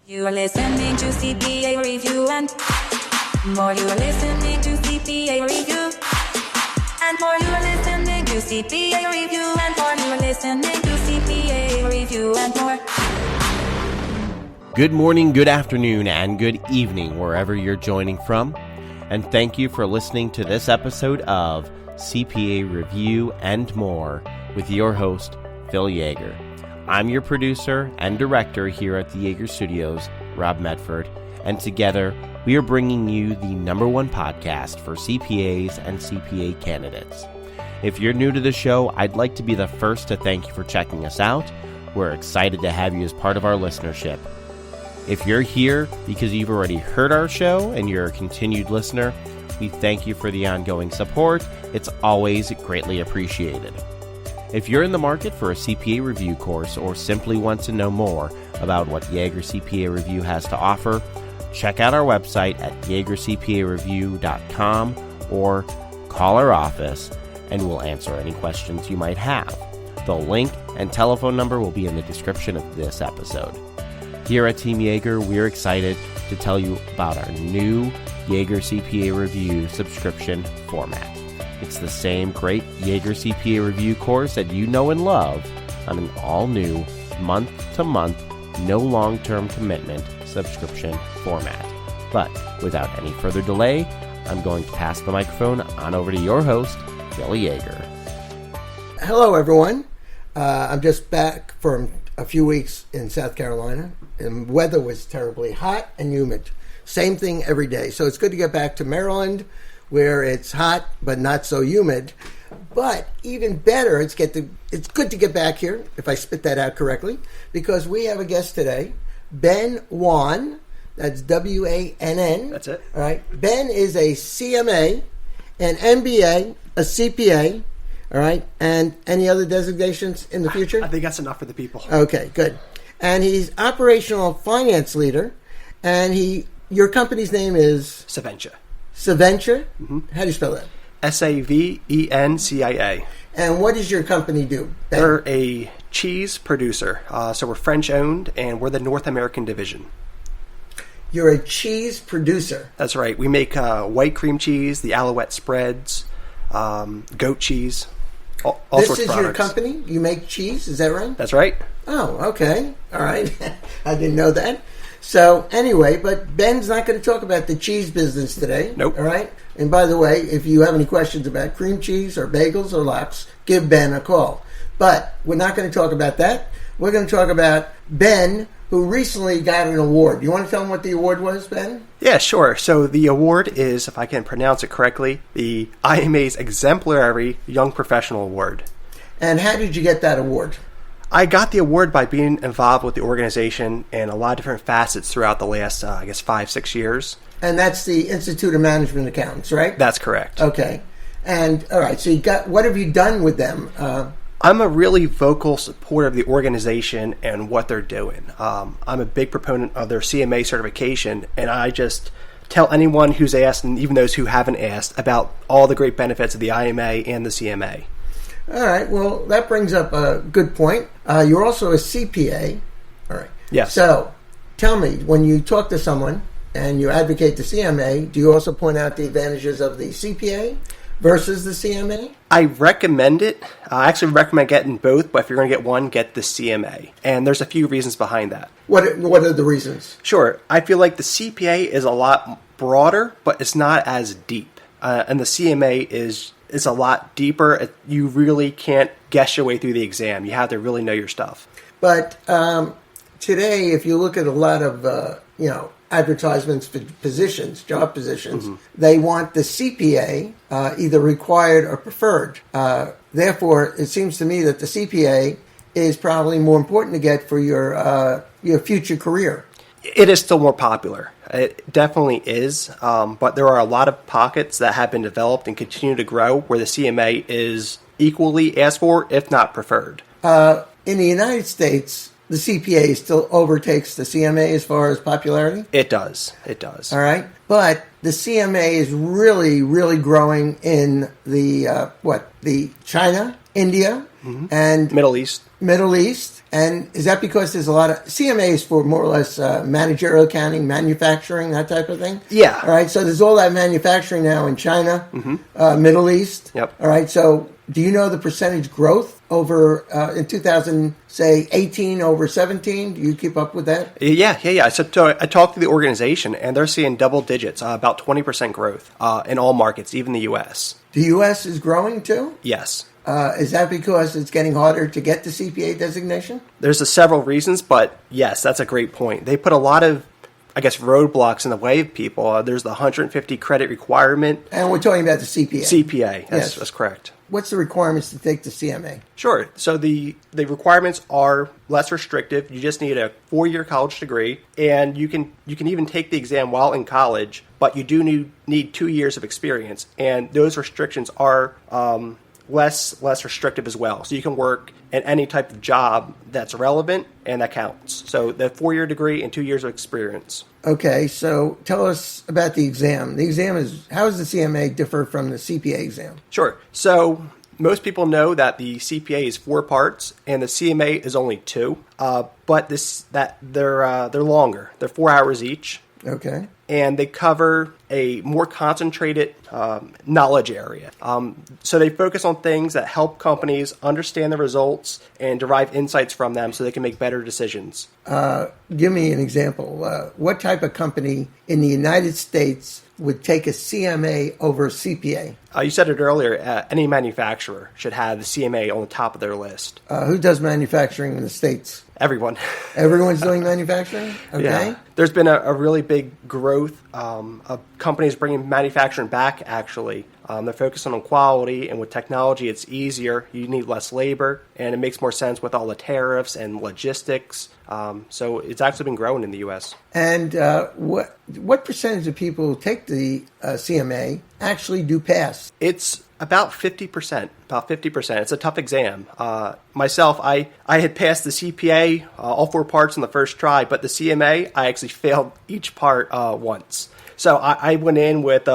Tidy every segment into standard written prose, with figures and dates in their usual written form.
You are listening to CPA Review and more. You are listening to CPA Review and more. You are listening to CPA Review and more. You are listening to CPA Review and more. Good morning, good afternoon, and good evening wherever you're joining from. And thank you for listening to this episode of CPA Review and More with your host, Phil Yaeger. I'm your producer and director here at the Yaeger Studios, Rob Medford, and together we are bringing you the #1 podcast for CPAs and CPA candidates. If you're new to the show, I'd like to be the first to thank you for checking us out. We're excited to have you as part of our listenership. If you're here because you've already heard our show and you're a continued listener, we thank you for the ongoing support. It's always greatly appreciated. If you're in the market for a CPA review course or simply want to know more about what Yaeger CPA Review has to offer, check out our website at yaegercpareview.com or call our office and we'll answer any questions you might have. The link and telephone number will be in the description of this episode. Here at Team Yaeger, we're excited to tell you about our new Yaeger CPA Review subscription format. It's the same great Yaeger CPA Review course that you know and love on an all-new, month-to-month, no long-term commitment subscription format. But without any further delay, I'm going to pass the microphone on over to your host, Phil Yaeger. Hello, everyone. I'm just back from a few weeks in South Carolina, and weather was terribly hot and humid. Same thing every day. So it's good to get back to Maryland, where it's hot but not so humid. But even better, it's good to get back here, if I spit that out correctly, because we have a guest today, Ben Wann. That's W-A-N-N. That's it. All right. Ben is a CMA, an MBA, a CPA, all right, and any other designations in the future? I think that's enough for the people. Okay, good. And he's operational finance leader, and your company's name is? Saventia. Saventia? Mm-hmm. How do you spell that? Savencia. And what does your company do, Ben? They're a cheese producer. So we're French-owned, and we're the North American division. You're a cheese producer. That's right. We make white cream cheese, the Alouette spreads, goat cheese, all this sorts of products. This is your company? You make cheese? Is that right? That's right. Oh, okay. All right. I didn't know that. So anyway, but Ben's not going to talk about the cheese business today. Nope. All right. And by the way, if you have any questions about cream cheese or bagels or lox, give Ben a call. But we're not going to talk about that. We're going to talk about Ben, who recently got an award. You want to tell him what the award was, Ben? Yeah, sure. So the award is, if I can pronounce it correctly, the IMA's Exemplary Young Professional Award. And how did you get that award? I got the award by being involved with the organization in a lot of different facets throughout the last, 5-6 years. And that's the Institute of Management Accountants, right? That's correct. Okay. And, all right, so what have you done with them? I'm a really vocal supporter of the organization and what they're doing. I'm a big proponent of their CMA certification, and I just tell anyone who's asked, and even those who haven't asked, about all the great benefits of the IMA and the CMA. All right. Well, that brings up a good point. You're also a CPA. All right. Yes. So tell me, when you talk to someone and you advocate the CMA, do you also point out the advantages of the CPA versus the CMA? I recommend it. I actually recommend getting both, but if you're going to get one, get the CMA. And there's a few reasons behind that. What are the reasons? Sure. I feel like the CPA is a lot broader, but it's not as deep. And the CMA is a lot deeper. You really can't guess your way through the exam. You have to really know your stuff. But today, if you look at a lot of advertisements for positions, job positions, mm-hmm. they want the CPA either required or preferred. Therefore, it seems to me that the CPA is probably more important to get for your future career. It is still more popular. It definitely is, but there are a lot of pockets that have been developed and continue to grow where the CMA is equally asked for, if not preferred. In the United States, the CPA still overtakes the CMA as far as popularity? It does. It does. All right. But the CMA is really, really growing in the China India, and Middle East. Middle East. And is that because there's a lot of CMAs for more or less managerial accounting, manufacturing, that type of thing? Yeah. All right. So there's all that manufacturing now in China, Middle East. Yep. All right. So do you know the percentage growth over in 2018 over 17? Do you keep up with that? Yeah. So I talked to the organization, and they're seeing double digits, about 20% growth in all markets, even the U.S. The U.S. is growing too? Yes. Is that because it's getting harder to get the CPA designation? There's several reasons, but yes, that's a great point. They put a lot of, I guess, roadblocks in the way of people. There's the 150 credit requirement. And we're talking about the CPA. CPA, Yes. that's correct. What's the requirements to take the CMA? Sure. So the requirements are less restrictive. You just need a 4-year college degree, and you can even take the exam while in college, but you do need 2 years of experience, and those restrictions are less restrictive as well. So you can work in any type of job that's relevant and that counts. So the 4-year degree and 2 years of experience. Okay, so tell us about the exam. The exam how does the CMA differ from the CPA exam? Sure. So most people know that the CPA is 4 parts and the CMA is only 2. But they're longer. They're 4 hours each. Okay. And they cover a more concentrated knowledge area. So they focus on things that help companies understand the results and derive insights from them so they can make better decisions. Give me an example. What type of company in the United States would take a CMA over a CPA? You said it earlier, any manufacturer should have the CMA on the top of their list. Who does manufacturing in the States? Everyone. Everyone's doing manufacturing? Okay. Yeah. There's been a really big growth of companies bringing manufacturing back, actually. They're focusing on quality, and with technology, it's easier. You need less labor, and it makes more sense with all the tariffs and logistics. So it's actually been growing in the U.S. And what percentage of people who take the CMA actually do pass? It's about 50%. About 50%. It's a tough exam. Myself, I had passed the CPA, all 4 parts in the first try, but the CMA, I actually failed each part once. So I went in with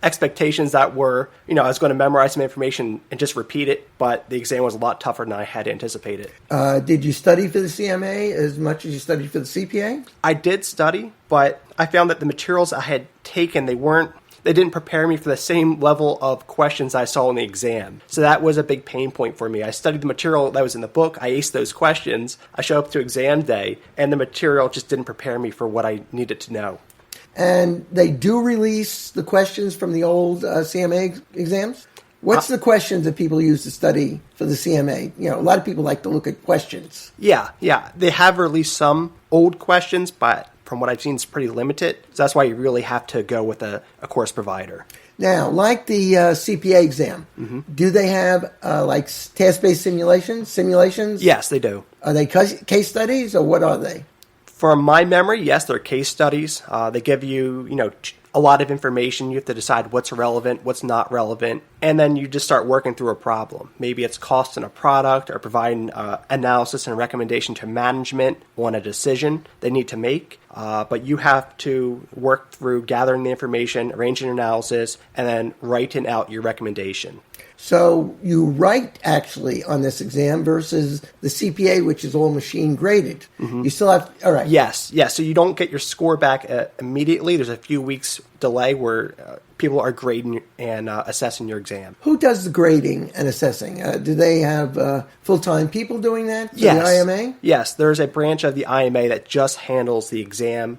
expectations that were, I was going to memorize some information and just repeat it, but the exam was a lot tougher than I had anticipated. Did you study for the CMA as much as you studied for the CPA? I did study, but I found that the materials I had taken, they didn't prepare me for the same level of questions I saw in the exam. So that was a big pain point for me. I studied the material that was in the book. I aced those questions. I show up to exam day, and the material just didn't prepare me for what I needed to know. And they do release the questions from the old CMA exams? What's the questions that people use to study for the CMA? A lot of people like to look at questions. Yeah. They have released some old questions, but from what I've seen, it's pretty limited. So that's why you really have to go with a course provider. Now, like the CPA exam, do they have like task-based simulations? Yes, they do. Are they case studies, or what are they? From my memory, yes, they're case studies. They give you, a lot of information. You have to decide what's relevant, what's not relevant, and then you just start working through a problem. Maybe it's cost in a product or providing analysis and recommendation to management on a decision they need to make. But you have to work through gathering the information, arranging an analysis, and then writing out your recommendation. So you write actually on this exam versus the CPA, which is all machine graded. You still have, all right. Yes. So you don't get your score back immediately. There's a few weeks delay where people are grading and assessing your exam. Who does the grading and assessing? Do they have full-time people doing that for Yes. the IMA? Yes, there's a branch of the IMA that just handles the exam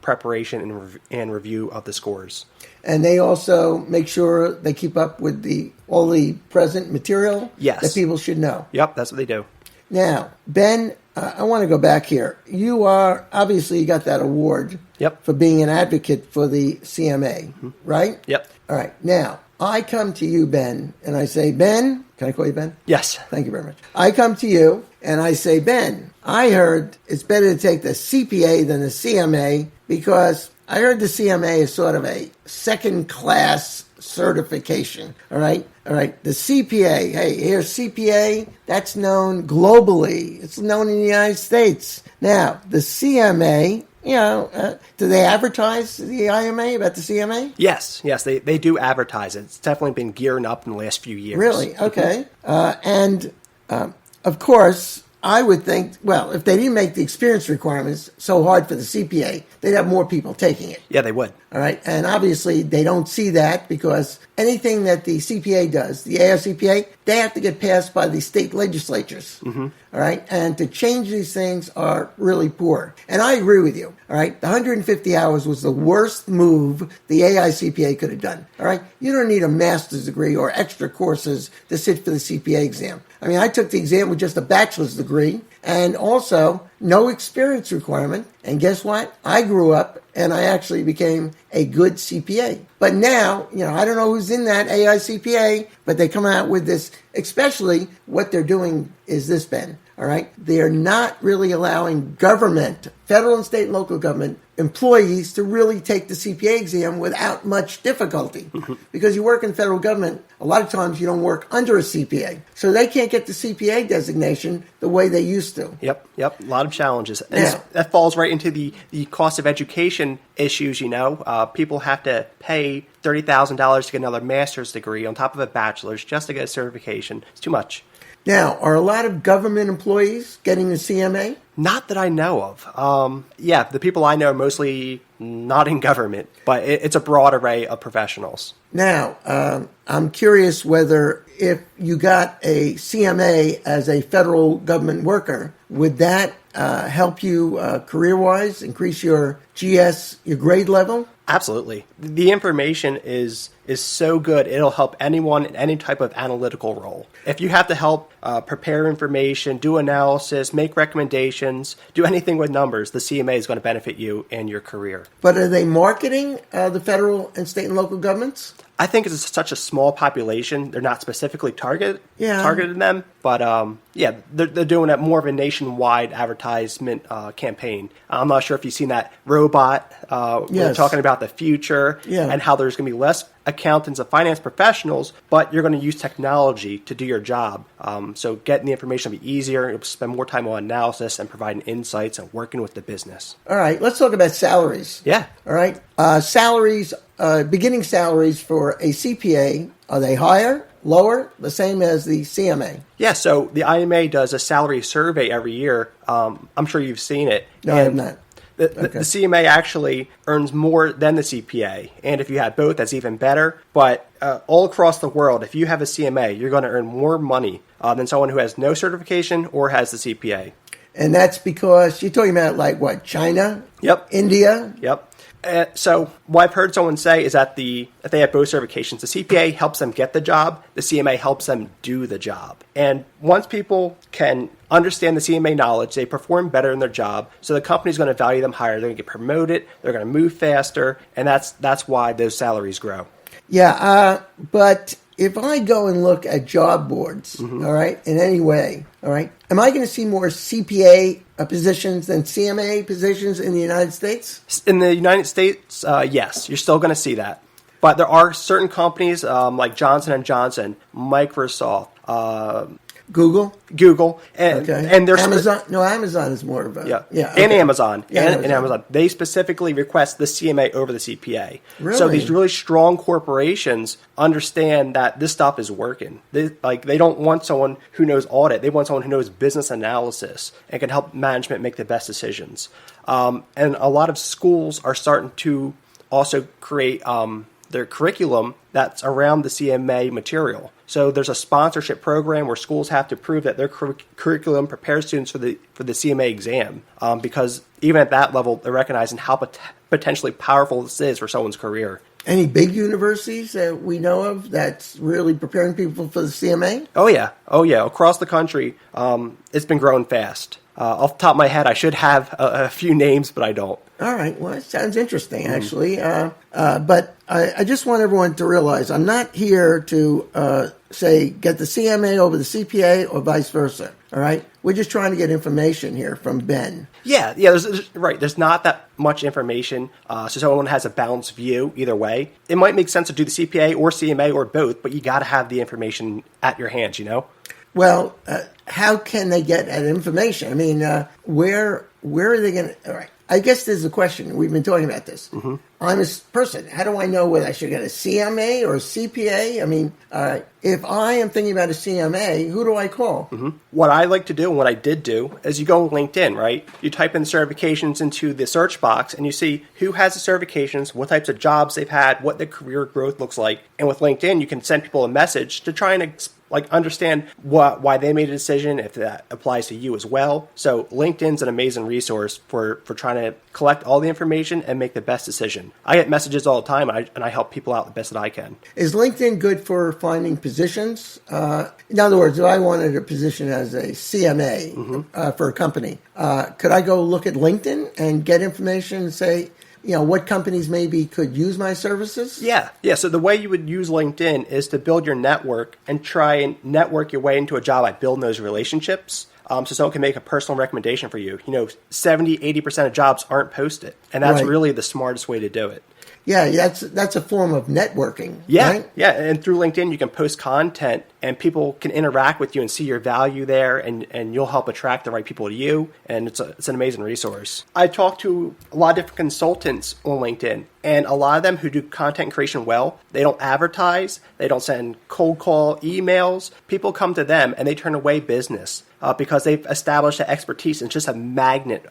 preparation and review of the scores. And they also make sure they keep up with all the present material that people should know. Yep, that's what they do. Now, Ben, I want to go back here. You got that award for being an advocate for the CMA, right? Yep. All right. Now, I come to you, Ben, and I say, Ben, can I call you Ben? Yes. Thank you very much. I come to you and I say, Ben, I heard it's better to take the CPA than the CMA because I heard the CMA is sort of a second-class certification, all right? The CPA, here's CPA, that's known globally. It's known in the United States. Now, the CMA, do they advertise the IMA about the CMA? Yes, they do advertise it. It's definitely been gearing up in the last few years. Really? Okay. Of course, I would think, well, if they didn't make the experience requirements so hard for the CPA, they'd have more people taking it. Yeah, they would. All right. And obviously, they don't see that because anything that the CPA does, the AICPA, they have to get passed by the state legislatures. All right. And to change these things are really poor. And I agree with you. All right. The 150 hours was the worst move the AICPA could have done. All right. You don't need a master's degree or extra courses to sit for the CPA exam. I mean, I took the exam with just a bachelor's degree and also no experience requirement. And guess what? I grew up and I actually became a good CPA. But now, I don't know who's in that AICPA, but they come out with this, especially what they're doing is this, Ben. All right. They are not really allowing government, federal and state and local government employees to really take the CPA exam without much difficulty. Because you work in federal government, a lot of times you don't work under a CPA. So they can't get the CPA designation the way they used to. Yep. A lot of challenges. And that falls right into the cost of education issues, People have to pay $30,000 to get another master's degree on top of a bachelor's just to get a certification. It's too much. Now, are a lot of government employees getting the CMA? Not that I know of. The people I know are mostly not in government, but it's a broad array of professionals. Now, I'm curious whether if you got a CMA as a federal government worker, would that help you career-wise, increase your GS, your grade level? Absolutely. The information is so good, it'll help anyone in any type of analytical role. If you have to help prepare information, do analysis, make recommendations, do anything with numbers, the CMA is going to benefit you and your career. But are they marketing the federal and state and local governments? I think it's such a small population, they're not specifically targeted them. But they're doing it more of a nationwide advertisement campaign. I'm not sure if you've seen that robot. We're talking about the future and how there's going to be less accountants and finance professionals, but you're going to use technology to do your job. So getting the information will be easier. You'll spend more time on analysis and providing insights and working with the business. All right, let's talk about salaries. Yeah. All right. Salaries, beginning salaries for a CPA, are they higher, lower, the same as the CMA? Yeah, so the IMA does a salary survey every year. I'm sure you've seen it. No, I have not. The CMA actually earns more than the CPA, and if you have both, that's even better. But all across the world, if you have a CMA, you're going to earn more money than someone who has no certification or has the CPA. And that's because you're talking about like what, China? Yep. India? Yep. So what I've heard someone say is that if they have both certifications, the CPA helps them get the job, the CMA helps them do the job. And once people can understand the CMA knowledge, they perform better in their job, so the company's going to value them higher. They're going to get promoted, they're going to move faster, and that's why those salaries grow. Yeah, but if I go and look at job boards, all right, in any way, all right, am I going to see more CPA positions than CMA positions in the United States? In the United States, yes, you're still going to see that. But there are certain companies like Johnson & Johnson, Microsoft, Google, and there's Amazon. No, Amazon is more of a and Amazon and Amazon. They specifically request the CMA over the CPA. Really? So these really strong corporations understand that this stuff is working. They don't want someone who knows audit. They want someone who knows business analysis and can help management make the best decisions. And a lot of schools are starting to also create their curriculum that's around the CMA material. So there's a sponsorship program where schools have to prove that their curriculum prepares students for the CMA exam, because even at that level, they're recognizing how potentially powerful this is for someone's career. Any big universities that we know of that's really preparing people for the CMA? Oh yeah. Across the country, it's been growing fast. Off the top of my head, I should have a few names, but I don't. All right. Well, it sounds interesting, actually. But I just want everyone to realize I'm not here to say get the CMA over the CPA or vice versa. All right. We're just trying to get information here from Ben. Yeah. There's not that much information, so someone has a balanced view either way. It might make sense to do the CPA or CMA or both, but you got to have the information at your hands, Well, how can they get that information? I mean, where are they going to? All right. I guess there's a question. We've been talking about this. Mm-hmm. I'm a person. How do I know whether I should get a CMA or a CPA? I mean, if I am thinking about a CMA, who do I call? Mm-hmm. What I like to do and what I did do is you go on LinkedIn, right? You type in certifications into the search box and you see who has the certifications, what types of jobs they've had, what their career growth looks like. And with LinkedIn, you can send people a message to try and understand why they made a decision, if that applies to you as well. So LinkedIn's an amazing resource for trying to collect all the information and make the best decision. I get messages all the time, and I help people out the best that I can. Is LinkedIn good for finding positions? In other words, if I wanted a position as a CMA for a company, could I go look at LinkedIn and get information and say, what companies maybe could use my services? Yeah. So the way you would use LinkedIn is to build your network and try and network your way into a job by building those relationships. So someone can make a personal recommendation for you. 70, 80% of jobs aren't posted. And that's really the smartest way to do it. Yeah, that's a form of networking. Yeah, right? Yeah. And through LinkedIn, you can post content and people can interact with you and see your value there, and you'll help attract the right people to you. And it's an amazing resource. I talk to a lot of different consultants on LinkedIn, and a lot of them who do content creation well, they don't advertise, they don't send cold call emails. People come to them and they turn away business. Because they've established an expertise and just a magnet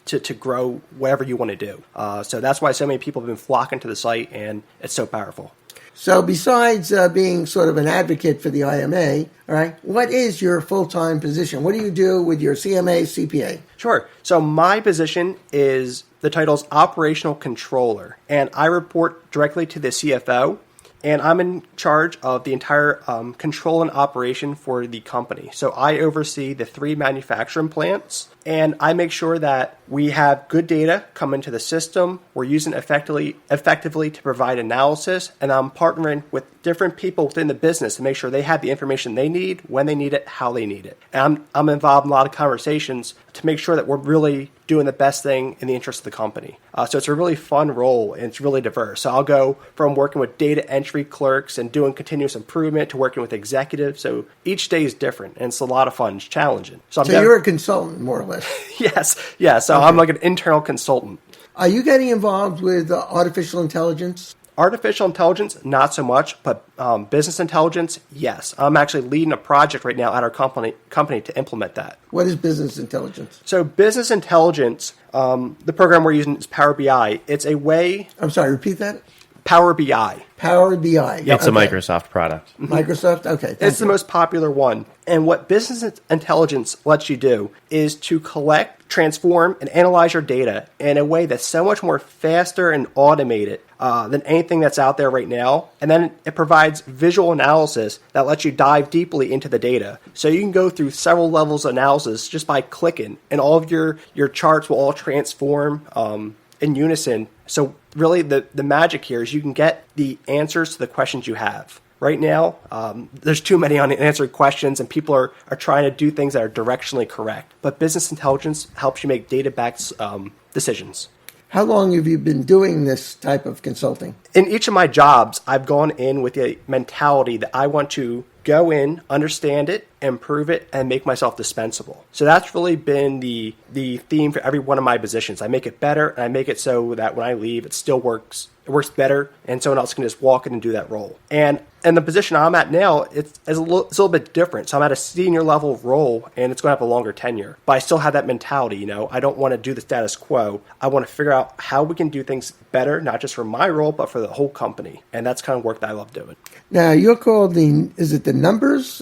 to grow whatever you want to do. So that's why so many people have been flocking to the site, and it's so powerful. So besides being sort of an advocate for the IMA, all right, what is your full-time position? What do you do with your CMA, CPA? Sure. So my position is, the title is Operational Controller, and I report directly to the CFO. And I'm in charge of the entire control and operation for the company. So I oversee the 3 manufacturing plants, and I make sure that we have good data come into the system. We're using it effectively to provide analysis, and I'm partnering with different people within the business to make sure they have the information they need, when they need it, how they need it. And I'm involved in a lot of conversations to make sure that we're really doing the best thing in the interest of the company. So it's a really fun role, and it's really diverse. So I'll go from working with data entry clerks and doing continuous improvement to working with executives. So each day is different, and it's a lot of fun. It's challenging. So you're a consultant, more or less. Yes. Yeah. So I'm like an internal consultant. Are you getting involved with artificial intelligence? Artificial intelligence, not so much, but business intelligence, yes. I'm actually leading a project right now at our company to implement that. What is business intelligence? So business intelligence, the program we're using is Power BI. It's a way... I'm sorry, repeat that? Power BI. Power BI. It's a Microsoft product. Microsoft? Okay. It's the most popular one. And what business intelligence lets you do is to collect, transform, and analyze your data in a way that's so much more faster and automated than anything that's out there right now. And then it provides visual analysis that lets you dive deeply into the data. So you can go through several levels of analysis just by clicking, and all of your charts will all transform in unison. So really the magic here is you can get the answers to the questions you have. Right now, there's too many unanswered questions, and people are trying to do things that are directionally correct. But business intelligence helps you make data-backed decisions. How long have you been doing this type of consulting? In each of my jobs, I've gone in with a mentality that I want to go in, understand it, improve it, and make myself dispensable. So that's really been the theme for every one of my positions. I make it better, and I make it so that when I leave, it still works. It works better, and someone else can just walk in and do that role. And the position I'm at now, it's a little bit different. So I'm at a senior level role, and it's going to have a longer tenure. But I still have that mentality, I don't want to do the status quo. I want to figure out how we can do things better, not just for my role, but for the whole company. And that's kind of work that I love doing. Now, you're called is it the numbers?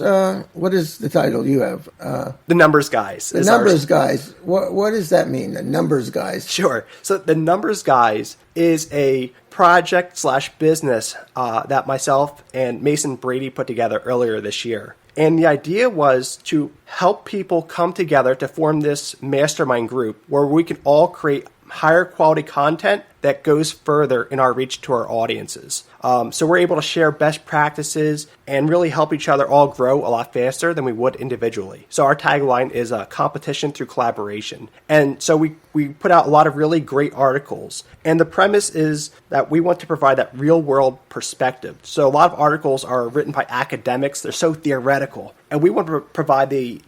What is the title you have? The numbers guys. The numbers guys. What does that mean, the numbers guys? Sure. So the numbers guys is a project/business that myself and Mason Brady put together earlier this year. And the idea was to help people come together to form this mastermind group where we can all create higher quality content that goes further in our reach to our audiences. So we're able to share best practices and really help each other all grow a lot faster than we would individually. So our tagline is competition through collaboration. And so we put out a lot of really great articles. And the premise is that we want to provide that real world perspective. So a lot of articles are written by academics. They're so theoretical. And we want to provide the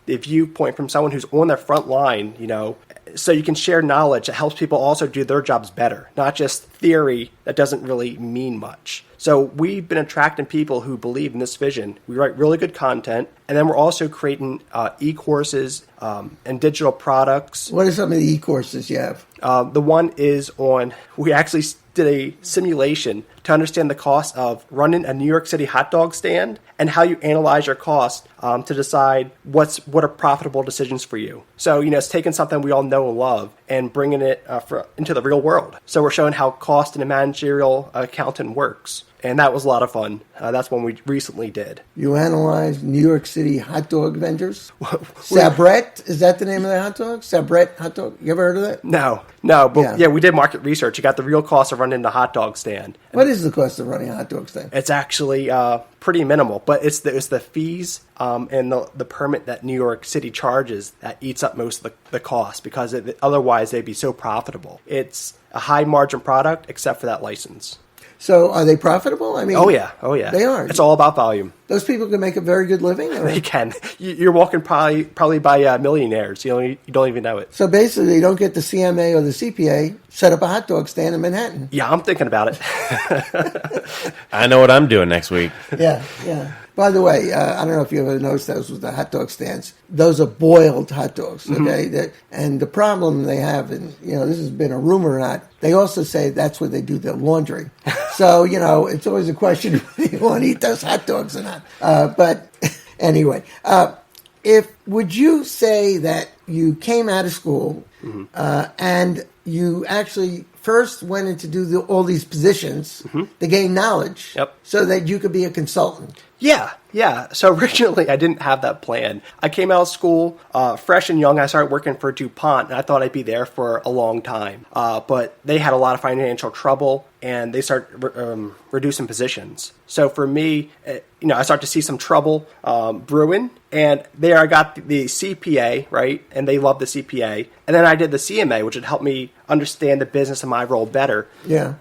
viewpoint from someone who's on their front line, so you can share knowledge that helps people also do their jobs better, not just theory that doesn't really mean much. So we've been attracting people who believe in this vision. We write really good content, and then we're also creating e-courses and digital products. What are some of the e-courses you have? The one is we actually did a simulation to understand the cost of running a New York City hot dog stand and how you analyze your cost to decide what are profitable decisions for you. So, it's taking something we all know and love and bringing it into the real world. So we're showing how cost and a managerial accountant works. And that was a lot of fun. That's one we recently did. You analyzed New York City hot dog vendors? Sabret, is that the name of the hot dog? Sabret hot dog? You ever heard of that? No, but yeah, we did market research. You got the real cost of running a hot dog stand. What is the cost of running a hot dog stand? It's actually pretty minimal, but it's the fees and the permit that New York City charges that eats up most of the cost, because otherwise they'd be so profitable. It's a high margin product except for that license. So are they profitable? I mean, oh yeah, they are. It's all about volume. Those people can make a very good living. Or? They can. You're walking probably by millionaires. You don't even know it. So basically, you don't get the CMA or the CPA, set up a hot dog stand in Manhattan. Yeah, I'm thinking about it. I know what I'm doing next week. Yeah. By the way, I don't know if you ever noticed those with the hot dog stands. Those are boiled hot dogs, okay? Mm-hmm. And the problem they have, and this has been a rumor or not, they also say that's where they do their laundry. So, it's always a question whether you want to eat those hot dogs or not. But anyway, would you say that you came out of school and you actually first went in to do all these positions to gain knowledge so that you could be a consultant? Yeah. So originally I didn't have that plan. I came out of school fresh and young. I started working for DuPont, and I thought I'd be there for a long time. But they had a lot of financial trouble, and they started reducing positions. So for me, I started to see some trouble brewing, and there I got the CPA, right? And they loved the CPA. And then I did the CMA, which would help me understand the business and my role better. Yeah.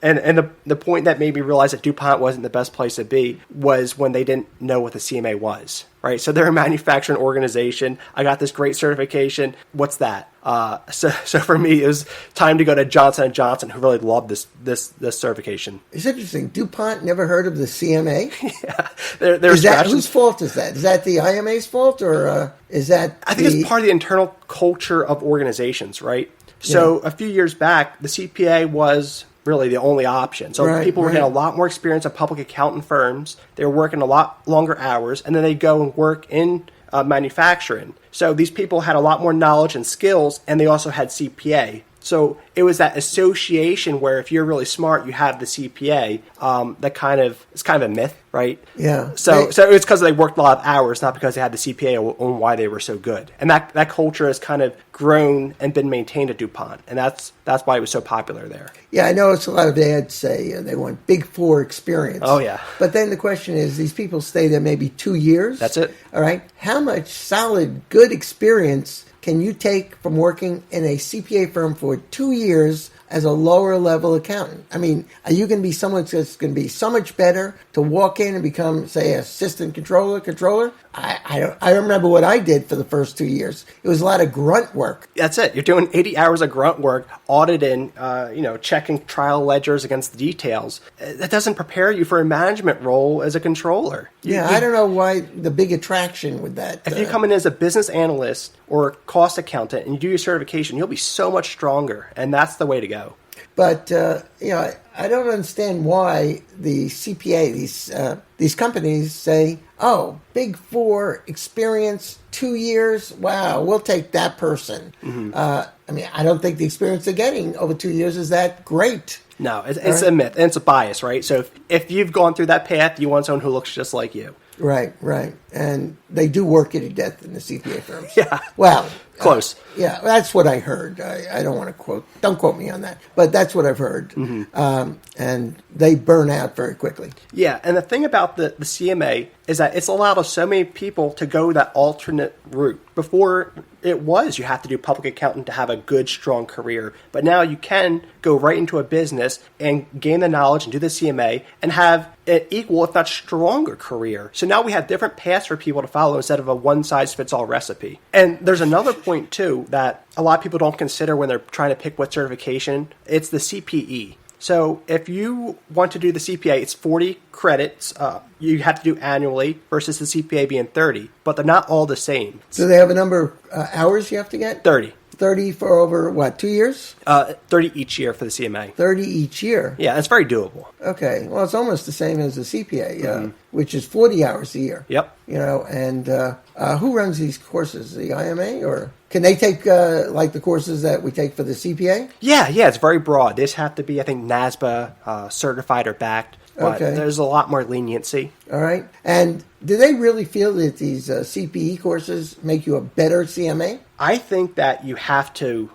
And the point that made me realize that DuPont wasn't the best place to be was when they didn't know what the CMA was, right? So they're a manufacturing organization. I got this great certification. What's that? So for me, it was time to go to Johnson & Johnson, who really loved this certification. It's interesting. DuPont never heard of the CMA? Yeah. Is that, whose fault is that? Is that the IMA's fault, or is that I think it's part of the internal culture of organizations, right? So a few years back, the CPA was really the only option. So people were getting a lot more experience at public accounting firms. They were working a lot longer hours, and then they go and work in manufacturing. So these people had a lot more knowledge and skills, and they also had CPA. So it was that association where if you're really smart, you have the CPA. It's kind of a myth, right? Yeah. So it's because they worked a lot of hours, not because they had the CPA on why they were so good. And that culture has kind of grown and been maintained at DuPont, and that's why it was so popular there. Yeah, I know it's a lot of ads say they want Big Four experience. Oh yeah. But then the question is, these people stay there maybe 2 years. That's it. All right. How much solid, good experience can you take from working in a CPA firm for 2 years as a lower level accountant? I mean, are you going to be someone that's going to be so much better to walk in and become, say, assistant controller? I remember what I did for the first 2 years. It was a lot of grunt work. That's it. You're doing 80 hours of grunt work, auditing, checking trial ledgers against the details. That doesn't prepare you for a management role as a controller. I don't know why the big attraction with that. If you come in as a business analyst or cost accountant and you do your certification, you'll be so much stronger, and that's the way to go. But I don't understand why the CPA, these companies say, "Oh, Big Four experience, 2 years. Wow, we'll take that person." Mm-hmm. I don't think the experience they're getting over 2 years is that great. No, it's a myth, and it's a bias, right? So if you've gone through that path, you want someone who looks just like you. Right. And they do work you to death in the CPA firms. Yeah. Well, close. That's what I heard. I don't want to don't quote me on that, but that's what I've heard. Mm-hmm. And they burn out very quickly. Yeah, and the thing about the CMA is that it's allowed so many people to go that alternate route. Before it was you have to do public accounting to have a good, strong career. But now you can go right into a business and gain the knowledge and do the CMA and have an equal, if not stronger career. So now we have different paths for people to follow instead of a one-size-fits-all recipe. And there's another point, too, that a lot of people don't consider when they're trying to pick what certification. It's the CPE. So if you want to do the CPA, it's 40 credits you have to do annually versus the CPA being 30, but they're not all the same. Do they have a number of hours you have to get? 30. 30 for over, 2 years? 30 each year for the CMA. 30 each year? Yeah, that's very doable. Okay. Well, it's almost the same as the CPA, which is 40 hours a year. Yep. And who runs these courses? The IMA? Or can they take, like the courses that we take for the CPA? Yeah, it's very broad. They just have to be, I think, NASBA certified or backed. But there's a lot more leniency. All right. And do they really feel that these CPE courses make you a better CMA? I think that you have to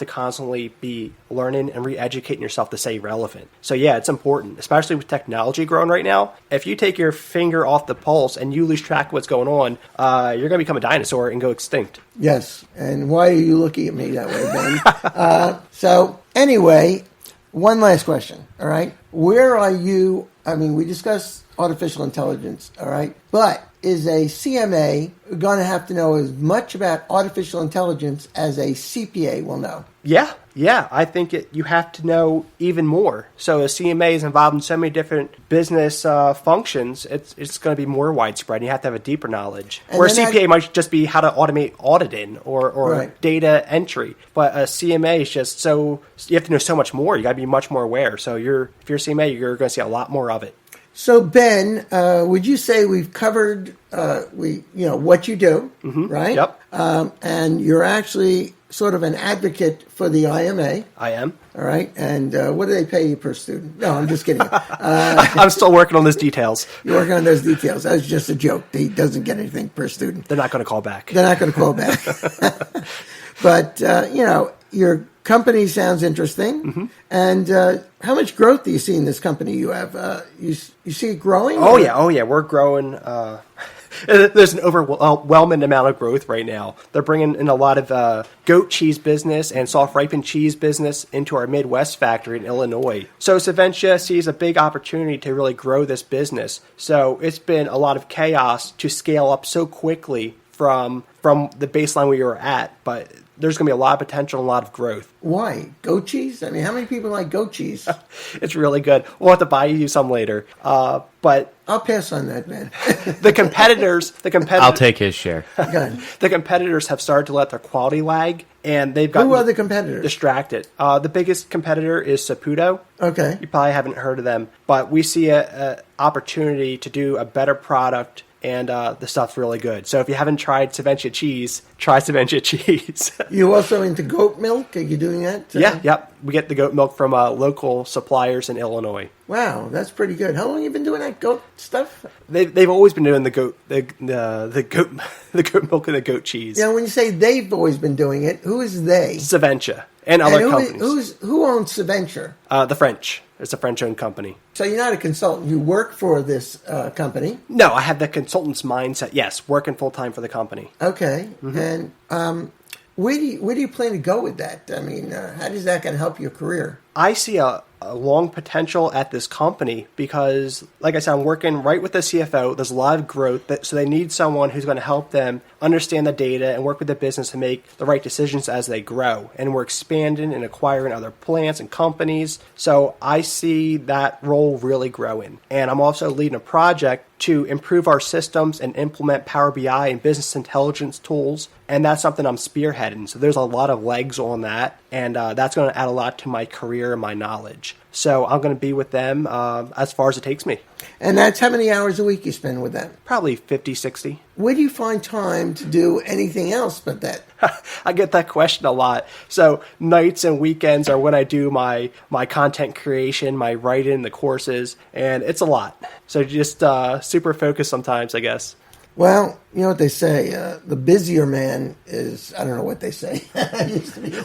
constantly be learning and re-educating yourself to stay relevant. So yeah, it's important, especially with technology growing right now. If you take your finger off the pulse and you lose track of what's going on, you're going to become a dinosaur and go extinct. Yes. And why are you looking at me that way, Ben? So anyway, one last question. All right. Where are you? I mean, we discussed artificial intelligence. All right. But is a CMA going to have to know as much about artificial intelligence as a CPA will know? Yeah. I think you have to know even more. So a CMA is involved in so many different business functions. It's going to be more widespread. You have to have a deeper knowledge. Where a CPA might just be how to automate auditing or data entry. But a CMA is just you have to know so much more. You got to be much more aware. So if you're a CMA, you're going to see a lot more of it. So Ben, would you say we've covered what you do, right? Yep. And you're actually sort of an advocate for the IMA. I am. All right. And what do they pay you per student? No, I'm just kidding. I'm still working on those details. You're working on those details. That was just a joke. He doesn't get anything per student. They're not going to call back. But, your company sounds interesting. And how much growth do you see in this company you have? You see it growing? Oh, yeah. We're growing. There's an overwhelming amount of growth right now. They're bringing in a lot of goat cheese business and soft ripened cheese business into our Midwest factory in Illinois. So Saventia sees a big opportunity to really grow this business. So it's been a lot of chaos to scale up so quickly from the baseline we were at, but there's going to be a lot of potential and a lot of growth. Why? Goat cheese? I mean, how many people like goat cheese? It's really good. We'll have to buy you some later. But I'll pass on that, man. The competitors. I'll take his share. The competitors have started to let their quality lag, and they've gotten Who are the competitors? Distracted. The biggest competitor is Saputo. Okay. You probably haven't heard of them, but we see an opportunity to do a better product. And the stuff's really good. So if you haven't tried Saventia cheese, try Saventia cheese. You also into goat milk? Are you doing that? Yep. We get the goat milk from local suppliers in Illinois. Wow, that's pretty good. How long have you been doing that goat stuff? They've always been doing the goat milk and the goat cheese. Yeah, when you say they've always been doing it, who is they? Saventia and other companies. Who owns Saventia? The French. It's a French-owned company. So you're not a consultant. You work for this company. No, I have the consultant's mindset. Yes, working full-time for the company. Okay. And where do you plan to go with that? I mean, how is that going to help your career? I see a long potential at this company because, like I said, I'm working right with the CFO. There's a lot of growth, so they need someone who's going to help them understand the data and work with the business to make the right decisions as they grow. And we're expanding and acquiring other plants and companies. So I see that role really growing. And I'm also leading a project to improve our systems and implement Power BI and business intelligence tools. And that's something I'm spearheading. So there's a lot of legs on that. And that's going to add a lot to my career and my knowledge. So I'm going to be with them as far as it takes me. And that's how many hours a week you spend with them? Probably 50, 60. Where do you find time to do anything else but that? I get that question a lot. So nights and weekends are when I do my content creation, my writing, the courses, and it's a lot. So just super focused sometimes, I guess. Well, you know what they say, the busier man is, I don't know what they say.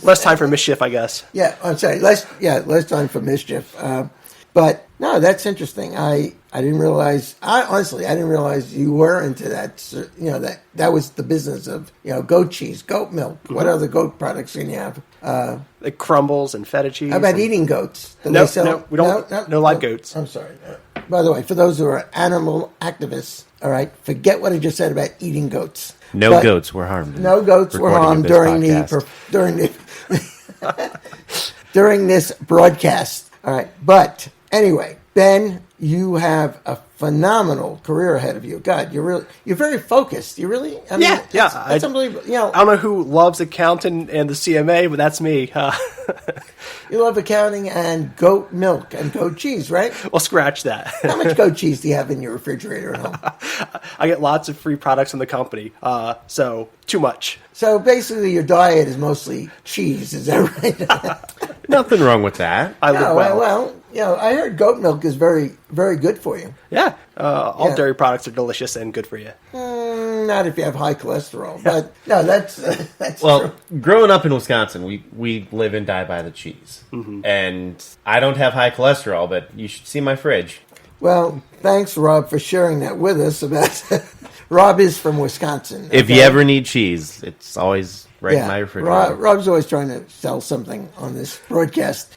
Less time for mischief, I guess. Yeah, I'm sorry, less time for mischief. But no, that's interesting. I didn't realize, honestly, I didn't realize you were into that, that was the business of, goat cheese, goat milk. Mm-hmm. What other goat products can you have? Like crumbles and feta cheese. How about eating goats? No, we don't. No live goats. I'm sorry. By the way, for those who are animal activists, all right, forget what I just said about eating goats. No goats were harmed. No goats were harmed during during this broadcast. All right, but anyway, Ben, you have a phenomenal career ahead of you. God, you're very focused. You really, that's unbelievable. I don't know who loves accounting and the CMA, but that's me. You love accounting and goat milk and goat cheese, right? Well, scratch that. How much goat cheese do you have in your refrigerator at home? I get lots of free products from the company, so too much. So basically, your diet is mostly cheese. Is that right? Nothing wrong with that. I live well. Well, I heard goat milk is very, very good for you. Yeah, all dairy products are delicious and good for you. Not if you have high cholesterol, but no, that's well, true. Growing up in Wisconsin, we live and die by the cheese, and I don't have high cholesterol, but you should see my fridge. Well, thanks, Rob, for sharing that with us. About Rob is from Wisconsin. Okay? If you ever need cheese, it's always right in my refrigerator. Rob's always trying to sell something on this podcast.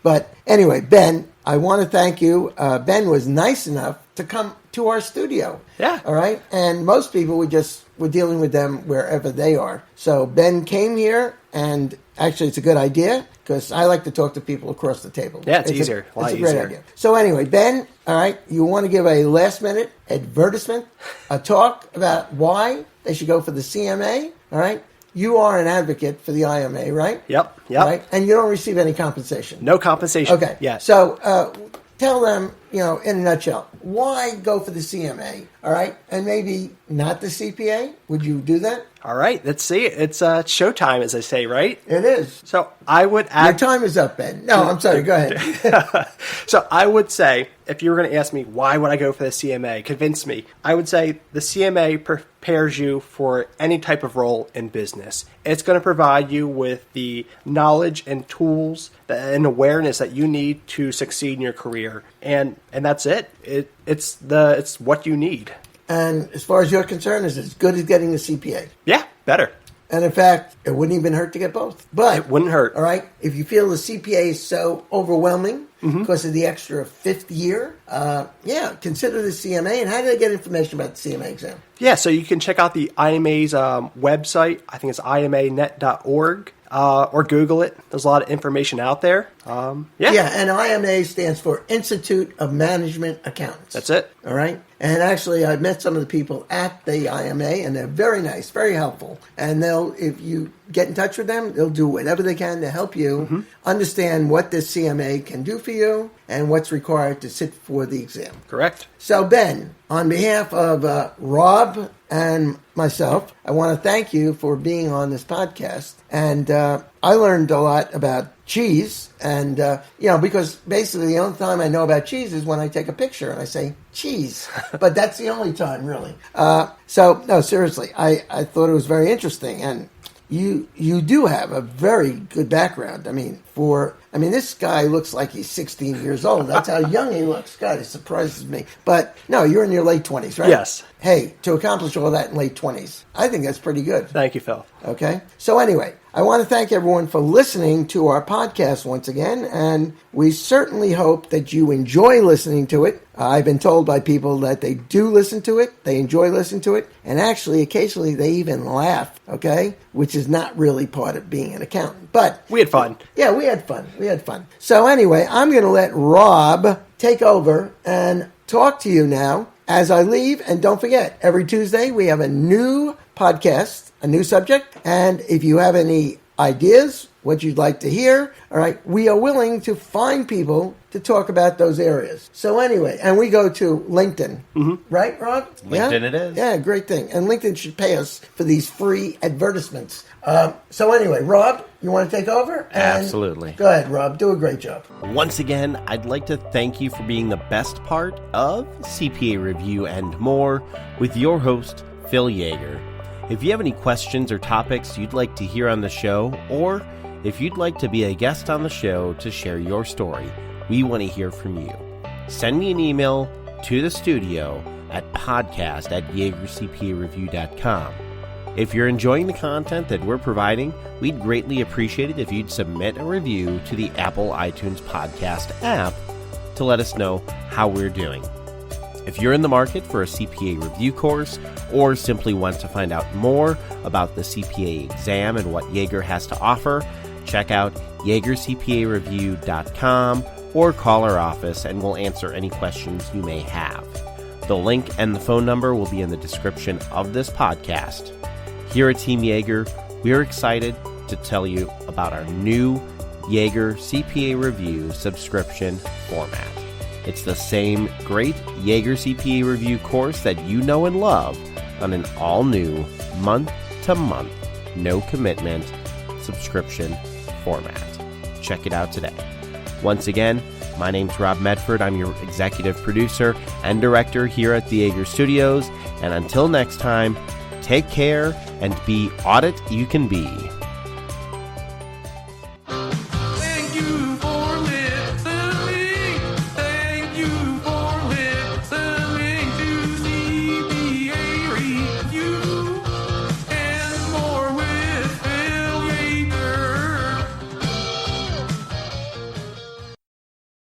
But anyway, Ben, I want to thank you. Ben was nice enough to come to our studio. Yeah. All right. And most people, we're dealing with them wherever they are. So Ben came here, and actually it's a good idea because I like to talk to people across the table. Yeah, it's easier. It's a great idea. So anyway, Ben, all right, you want to give a last-minute advertisement, a talk about why they should go for the CMA, all right? You are an advocate for the IMA, right? Yep. Right? And you don't receive any compensation. No compensation. Okay. Yes. So tell them, in a nutshell, why go for the CMA, all right? And maybe not the CPA? Would you do that? All right. Let's see. It's showtime, as I say, right? It is. So I would add... Your time is up, Ben. No, I'm sorry. Go ahead. So I would say, if you were going to ask me why would I go for the CMA, convince me, I would say the CMA prepares you for any type of role in business. It's going to provide you with the knowledge and tools and awareness that you need to succeed in your career. And that's it. It's what you need. And as far as you're concerned, it's as good as getting the CPA. Yeah, better. And in fact, it wouldn't even hurt to get both. But it wouldn't hurt. All right. If you feel the CPA is so overwhelming because of the extra fifth year, consider the CMA. And how do they get information about the CMA exam? Yeah, so you can check out the IMA's website. I think it's imanet.org. Or Google it. There's a lot of information out there. And IMA stands for Institute of Management Accountants. That's it. All right. And actually, I've met some of the people at the IMA, and they're very nice, very helpful. And if you get in touch with them, they'll do whatever they can to help you understand what this CMA can do for you and what's required to sit for the exam. Correct. So, Ben, on behalf of Rob and myself, I want to thank you for being on this podcast. And I learned a lot about cheese. And, because basically the only time I know about cheese is when I take a picture and I say cheese. But that's the only time, really. No, seriously, I thought it was very interesting. And you do have a very good background. This guy looks like he's 16 years old. That's how young he looks. God, it surprises me. But no, you're in your late 20s, right? Yes. Hey, to accomplish all that in late 20s, I think that's pretty good. Thank you, Phil. Okay. So anyway, I want to thank everyone for listening to our podcast once again, and we certainly hope that you enjoy listening to it. I've been told by people that they do listen to it, they enjoy listening to it, and actually, occasionally, they even laugh, okay? Which is not really part of being an accountant. But we had fun. Yeah, we had fun. So anyway, I'm going to let Rob take over and talk to you now as I leave. And don't forget, every Tuesday we have a new podcast, a new subject. And if you have any ideas, what you'd like to hear, all right, we are willing to find people to talk about those areas. So anyway, and we go to LinkedIn, right, Rob? LinkedIn it is. Yeah, great thing. And LinkedIn should pay us for these free advertisements. So anyway, Rob, you want to take over? Absolutely. Go ahead, Rob. Do a great job. Once again, I'd like to thank you for being the best part of CPA Review and More with your host, Phil Yaeger. If you have any questions or topics you'd like to hear on the show, or if you'd like to be a guest on the show to share your story, we want to hear from you. Send me an email to the studio at podcast@YaegerCPAReview.com. If you're enjoying the content that we're providing, we'd greatly appreciate it if you'd submit a review to the Apple iTunes podcast app to let us know how we're doing. If you're in the market for a CPA review course or simply want to find out more about the CPA exam and what Yaeger has to offer, check out YaegerCPAReview.com or call our office and we'll answer any questions you may have. The link and the phone number will be in the description of this podcast. Here at Team Yaeger, we're excited to tell you about our new Yaeger CPA Review subscription format. It's the same great Yaeger CPA Review course that you know and love on an all-new month-to-month, no-commitment subscription format. Check it out today. Once again, my name's Rob Medford. I'm your executive producer and director here at the Yaeger Studios. And until next time, take care and be audit you can be.